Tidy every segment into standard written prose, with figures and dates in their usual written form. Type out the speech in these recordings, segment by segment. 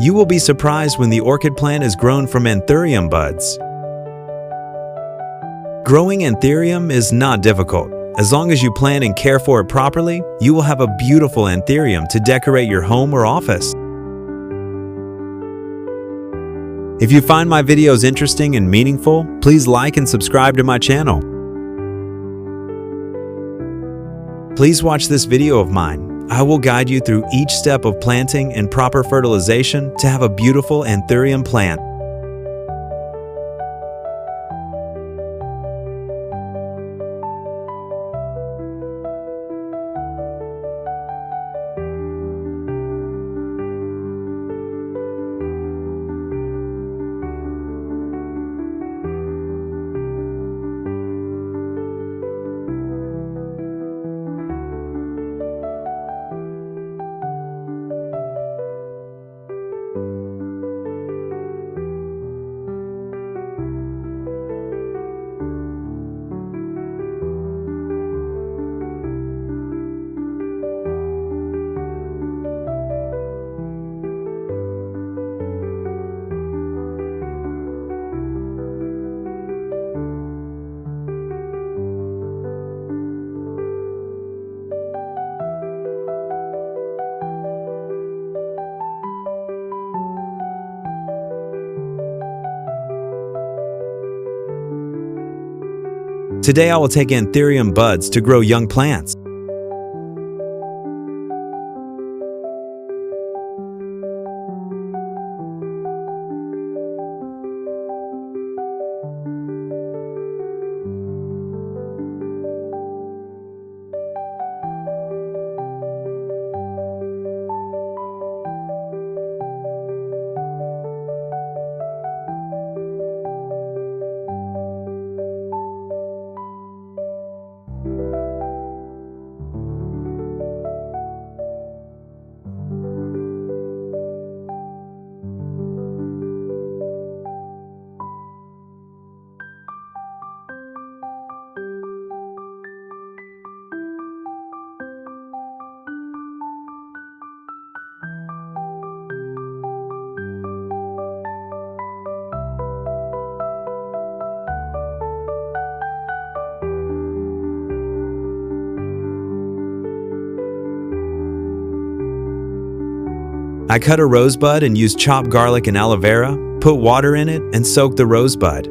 You will be surprised when the orchid plant is grown from Anthurium buds. Growing Anthurium is not difficult. As long as you plant and care for it properly, you will have a beautiful Anthurium to decorate your home or office. If you find my videos interesting and meaningful, please like and subscribe to my channel. Please watch this video of mine. I will guide you through each step of planting and proper fertilization to have a beautiful Anthurium plant. Today I will take Anthurium buds to grow young plants. I cut a rosebud and used chopped garlic and aloe vera, put water in it, and soaked the rosebud.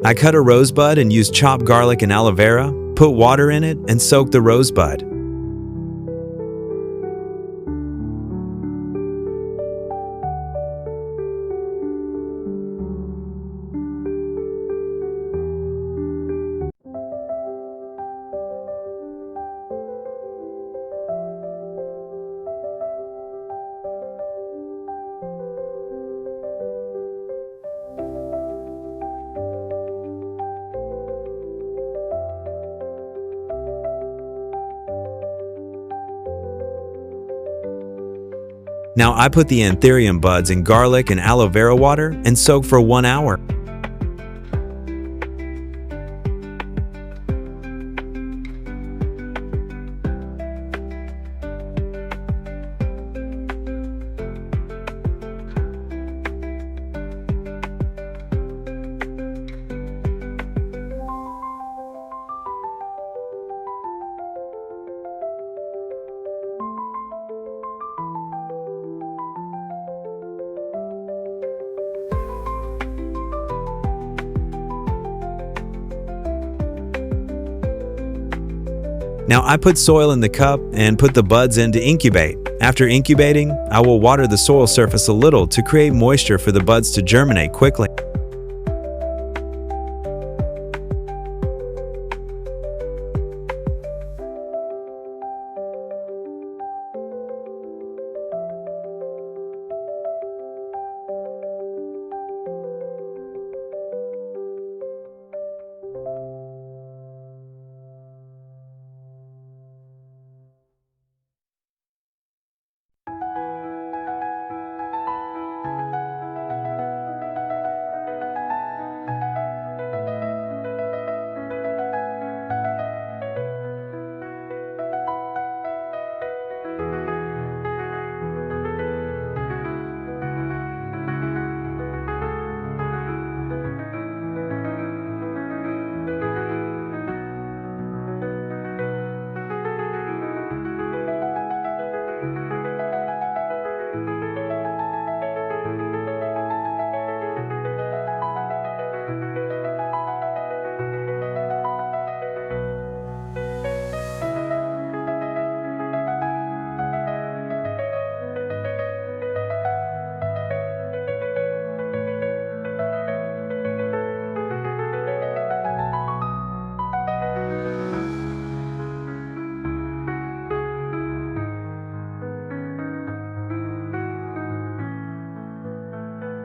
I cut a rosebud and used chopped garlic and aloe vera, put water in it, and soaked the rosebud. Now I put the Anthurium buds in garlic and aloe vera water and soak for 1 hour. Now I put soil in the cup and put the buds in to incubate. After incubating, I will water the soil surface a little to create moisture for the buds to germinate quickly.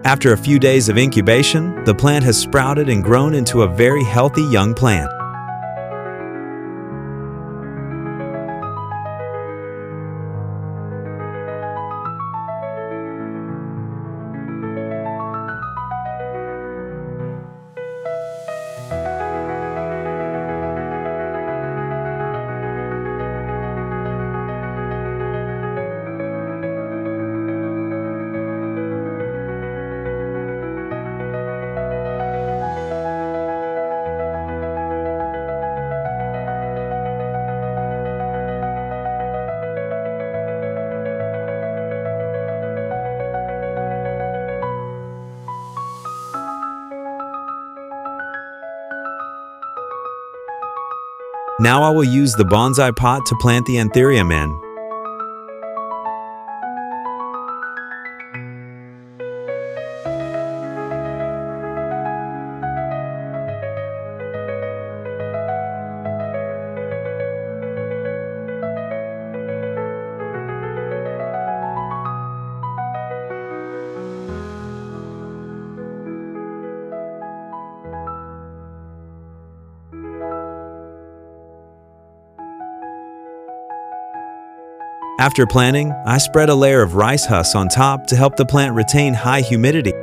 After a few days of incubation, the plant has sprouted and grown into a very healthy young plant. Now I will use the bonsai pot to plant the Anthurium in. After planting, I spread a layer of rice husk on top to help the plant retain high humidity.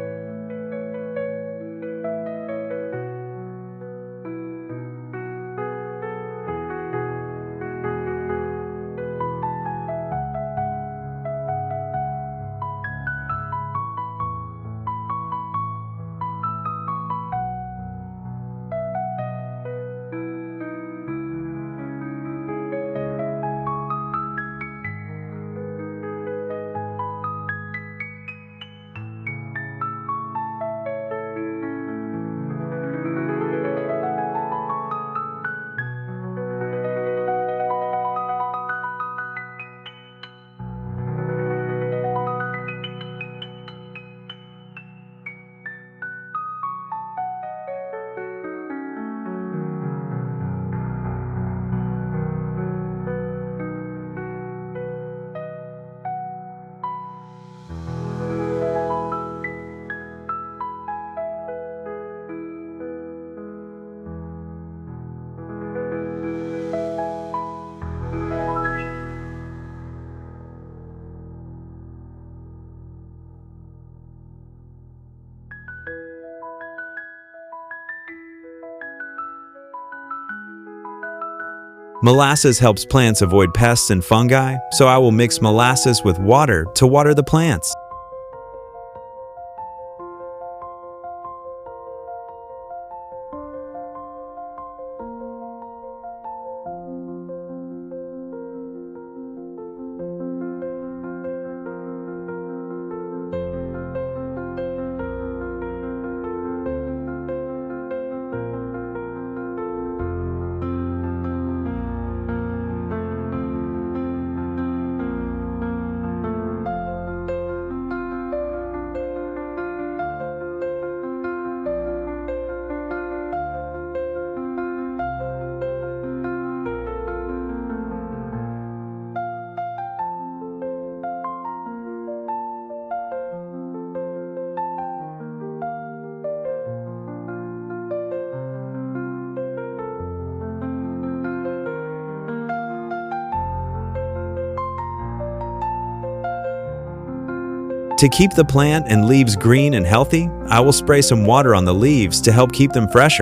Molasses helps plants avoid pests and fungi, so I will mix molasses with water to water the plants. To keep the plant and leaves green and healthy, I will spray some water on the leaves to help keep them fresher.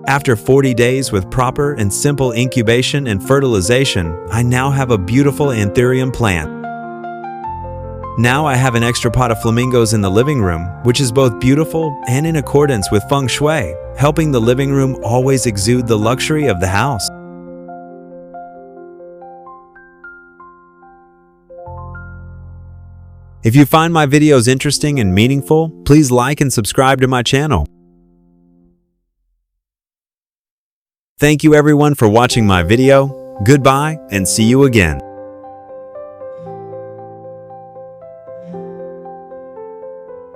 After 40 days with proper and simple incubation and fertilization, I now have a beautiful Anthurium plant. Now I have an extra pot of flamingos in the living room, which is both beautiful and in accordance with feng shui, helping the living room always exude the luxury of the house. If you find my videos interesting and meaningful, please like and subscribe to my channel. Thank you everyone for watching my video. Goodbye and see you again.